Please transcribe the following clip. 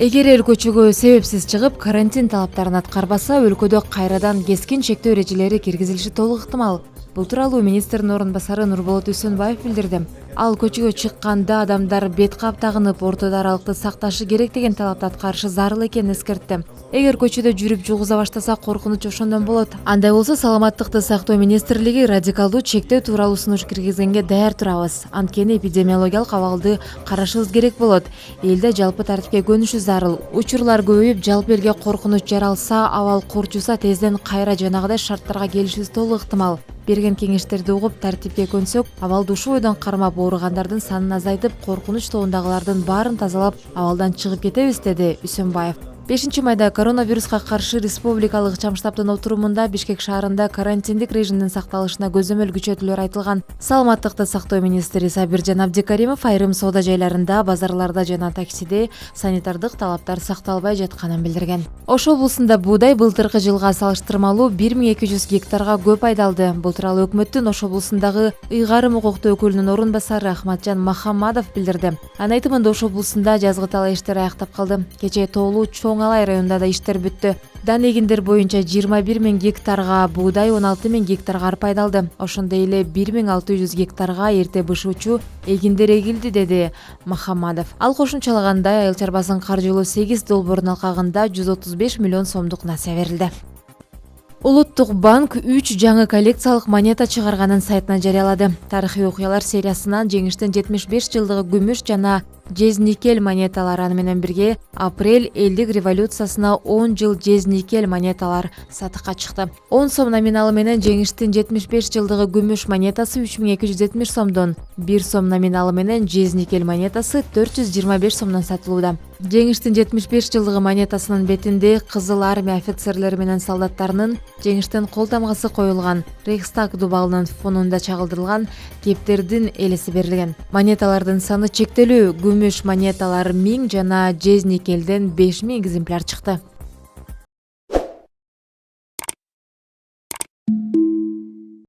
Эгер эл көчөгө себепсиз чыгып, карантин талаптарын аткарбаса, өлкөдө кайрадан кескин чектөө эрежелери киргизилиши толук ыктымал. Бул тууралуу министрдин орун басары Нурболот Үсөнбаев билдирди. Ал көчөгө чыкканда адамдар бет кап тагынып, ортодо аралыкты сакташы керек деген талапты аткарышы зарыл экенин эскертти. Эгер көчөдө жүрүп жугуза баштаса, коркунуч ошондон болот. Андай болсо Саламаттыкты сактоо министрлиги радикалдуу чектөө тууралуу сунуш киргизгенге даяр турабыз. Анткени эпидемиологиялык абалды карашыбыз керек болот. Элде жалпы тартипке көнүшү зарыл. Учурлар көбөйүп, жалпы элге коркунуч жаралса, абал курчуса тезден кайра жанагыдай шарттарга келишибиз толук ыктымал. Берген кеңештерди угуп, тартипке көнсөк, абалды ушул бойдон кармап, ооругандардын санын азайтып, коркунуч тобундагылардын баарын тазалап, абалдан чыгып кетебиз, деди Үсөнбаев. 5 майда коронавируска каршы республикалык чам штабтын отурумунда Бишкек шаарында карантиндик режимдин сакталышына көзөмөл күчөтүүлөр айтылган. Саламаттыкты сактоо министри Сабиржан Абдикаримов айрым соода жайларында, базарларда жана таксиде санитардык талаптар сакталбай жатканын билдирген. Ош облусунда буудай былтыркы жылга салыштырмалуу 1200 гектарга көп айдалды. Бул тууралуу өкмөттүн Ош облусундагы ыйгарым укуктуу өкүлүнүн орун басары Ахматжан Махаммадов билдирди. Анын айтымында Ош облусунда жазгы талаа иштери аяктап калды. Кечээ Тоолуу Чоң Алай районунда да иштер бүттү. Дан эгиндер боюнча 21 000 гектарга буудай, 16 000 гектарга арпа айдалды. Ошондой эле 1600 гектарга эрте бышуучу эгиндер эгилди, деди Махаммадов. Ал кошумчалагандай, айыл чарбасынын каржылуу 8 долбоорун алкагында 135 миллион сомдук насыя берилди. Улуттук банк 3 жаңы коллекциялык монета чыгарганын сайтына жарыялады. Тарыхый окуялар сериясынан жеңиштин 75 жылдыгы күмүш жана жез никель монеталары менен бирге апрель элдик революциясына 10 жыл жез никель монеталар сатыкка чыкты. 10 сом номиналы менен жеңиштин 75 жылдыгы күмүш монетасы 3270 сомдон, 1 сом номиналы менен жез никель монетасы 425 сомдон сатылууда. Жеңиштин 75 жылдыгы монетасынын бетинде кызыл армия офицерлери менен солдаттарынын жеңиштин кол тамгасы коюлган. Рейхстаг дубалынын фонунда чагылдырылган кептердин элеси берилген. Монеталардын саны чектелүү. Күмүш монеталар 1000 жана жез никелден 5000 экземпляр чыкты.